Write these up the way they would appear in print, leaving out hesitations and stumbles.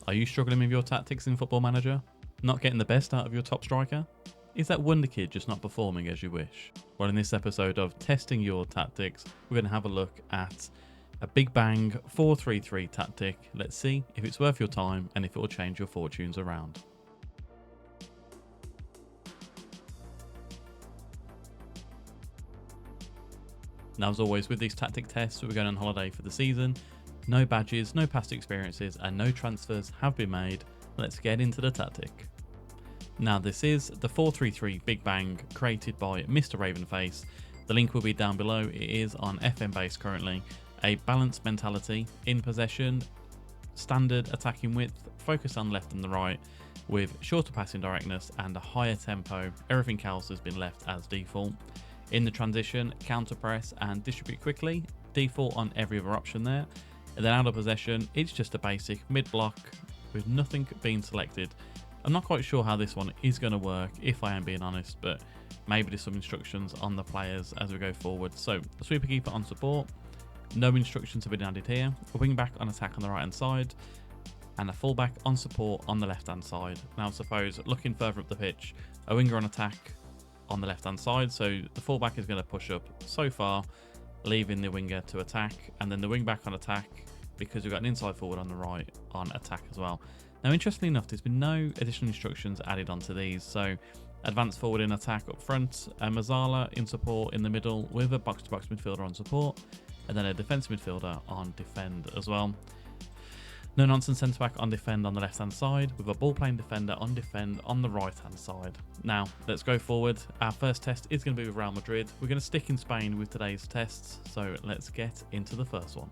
Are you struggling with your tactics in Football Manager? Not getting the best out of your top striker? Is that wonder kid just not performing as you wish? Well, in this episode of Testing Your Tactics, we're going to have a look at a Big Bang 4-3-3 tactic. Let's see if it's worth your time and if it will change your fortunes around. Now, as always, with these tactic tests, we're going on holiday for the season. No badges, no past experiences, and no transfers have been made. Let's get into the tactic. Now, this is the 4-3-3 Big Bang created by MrRavenFace. The link will be down below. It is on FMBASE currently. A balanced mentality, in possession, standard attacking width, focus on left and the right, with shorter passing directness and a higher tempo. Everything else has been left as default. In the transition, counter press and distribute quickly, default on every other option there. And then out of possession, it's just a basic mid block with nothing being selected. I'm not quite sure how this one is going to work, if I am being honest, but maybe there's some instructions on the players as we go forward. So, a sweeper keeper on support, no instructions have been added here. A wing back on attack on the right hand side, and a fullback on support on the left hand side. Now, suppose looking further up the pitch, a winger on attack on the left hand side, so the fullback is going to push up so far, leaving the winger to attack, and then the wing back on attack because we've got an inside forward on the right on attack as well. Now, interestingly enough, there's been no additional instructions added onto these. So advance forward in attack up front, a Mazzala in support in the middle with a box-to-box midfielder on support, and then a defensive midfielder on defend as well. No nonsense centre back on defend on the left hand side, with a ball playing defender on defend on the right hand side. Now, let's go forward. Our first test is going to be with Real Madrid. We're going to stick in Spain with today's tests, so let's get into the first one.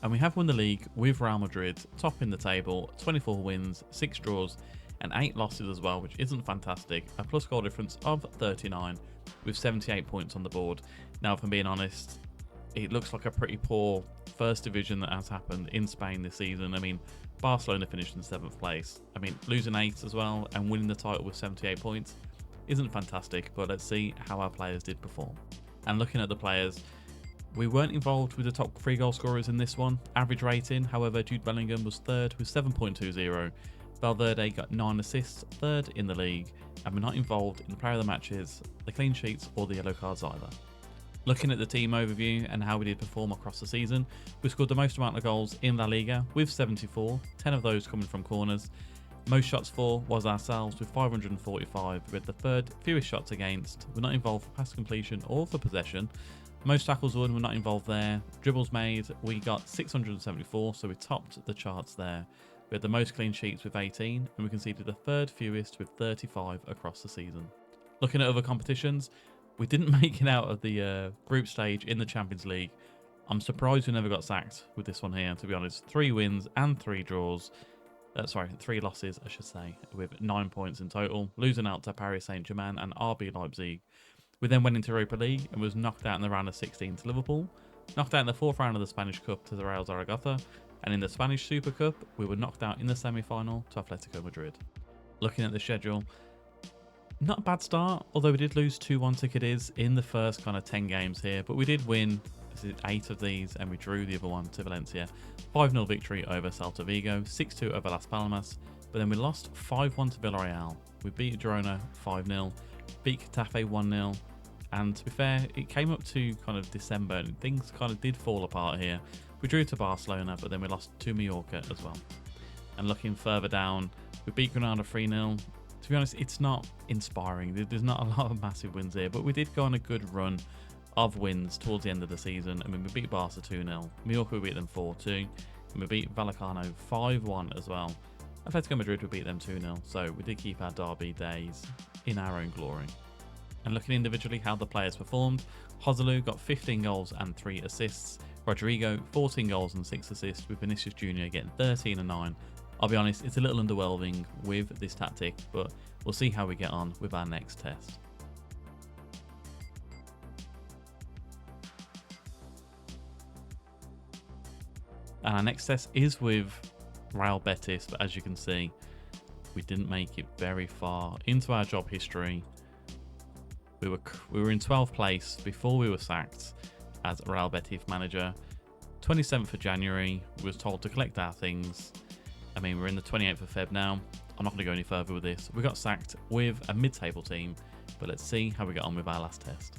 And we have won the league with Real Madrid, topping the table, 24 wins, 6 draws, and 8 losses as well, which isn't fantastic. A plus goal difference of 39, with 78 points on the board. Now, if I'm being honest, it looks like a pretty poor first division that has happened in Spain this season. I mean, Barcelona finished in 7th place. I mean, losing 8 as well and winning the title with 78 points isn't fantastic, but let's see how our players did perform. And looking at the players, we weren't involved with the top 3 goal scorers in this one. Average rating, however, Jude Bellingham was 3rd with 7.20. Valverde got 9 assists, 3rd in the league, and we're not involved in the player of the matches, the clean sheets, or the yellow cards either. Looking at the team overview and how we did perform across the season, we scored the most amount of goals in La Liga with 74, 10 of those coming from corners. Most shots for was ourselves with 545, with the 3rd fewest shots against. We're not involved for pass completion or for possession. Most tackles won, we're not involved there. Dribbles made, we got 674, so we topped the charts there. We had the most clean sheets with 18, and we conceded the 3rd fewest with 35 across the season. Looking at other competitions, we didn't make it out of the group stage in the Champions League. I'm surprised we never got sacked with this one here, to be honest. 3 wins and 3 draws. 3 losses, I should say, with 9 points in total. Losing out to Paris Saint-Germain and RB Leipzig. We then went into Europa League and was knocked out in the round of 16 to Liverpool. Knocked out in the 4th round of the Spanish Cup to the Real Zaragoza. And in the Spanish Super Cup, we were knocked out in the semi-final to Atletico Madrid. Looking at the schedule, not a bad start, although we did lose 2-1 to Cadiz in the first kind of 10 games here, but we did win 8 of these and we drew the other one to Valencia. 5-0 victory over Celta Vigo, 6-2 over Las Palmas, but then we lost 5-1 to Villarreal. We beat Girona 5-0, beat Getafe 1-0, and to be fair, it came up to kind of December and things kind of did fall apart here. We drew to Barcelona, but then we lost to Mallorca as well. And looking further down, we beat Granada 3-0. To be honest, it's not inspiring. There's not a lot of massive wins here, but we did go on a good run of wins towards the end of the season. I mean, we beat Barca 2-0. Mallorca, we beat them 4-2. And we beat Vallecano 5-1 as well. Atletico Madrid, we beat them 2-0. So we did keep our derby days in our own glory. And looking individually how the players performed, Joselu got 15 goals and 3 assists. Rodrigo, 14 goals and 6 assists, with Vinicius Jr. getting 13 and 9. I'll be honest, it's a little underwhelming with this tactic, but we'll see how we get on with our next test. And our next test is with Real Betis, but as you can see, we didn't make it very far into our job history. We were in 12th place before we were sacked as Real Betis manager. 27th of January, we was told to collect our things. I mean, we're in the 28th of Feb now. I'm not going to go any further with this. We got sacked with a mid-table team, but let's see how we get on with our last test.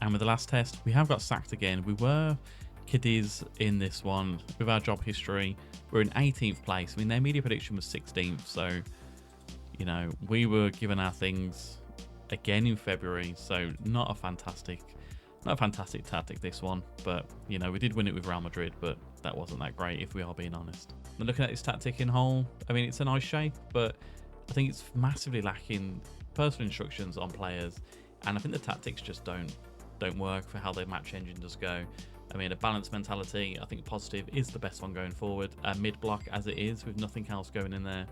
And with the last test, we have got sacked again. We were kiddies in this one with our job history. We're in 18th place. I mean, their media prediction was 16th, so you know, we were given our things again in February, so not a fantastic tactic this one. But you know, we did win it with Real Madrid, but that wasn't that great if we are being honest. Now looking at this tactic in whole, I mean, it's a nice shape, but I think it's massively lacking personal instructions on players, and I think the tactics just don't work for how the match engine does go. I mean, a balanced mentality, I think positive is the best one going forward. Mid block as it is with nothing else going in there.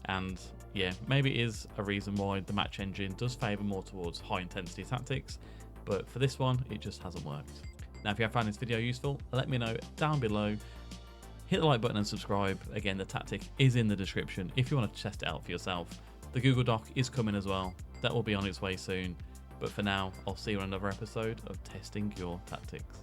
And yeah, maybe it is a reason why the match engine does favour more towards high intensity tactics, but for this one, it just hasn't worked. Now, if you have found this video useful, let me know down below. Hit the like button and subscribe. Again, the tactic is in the description if you want to test it out for yourself. The Google Doc is coming as well. That will be on its way soon. But for now, I'll see you on another episode of Testing Your Tactics.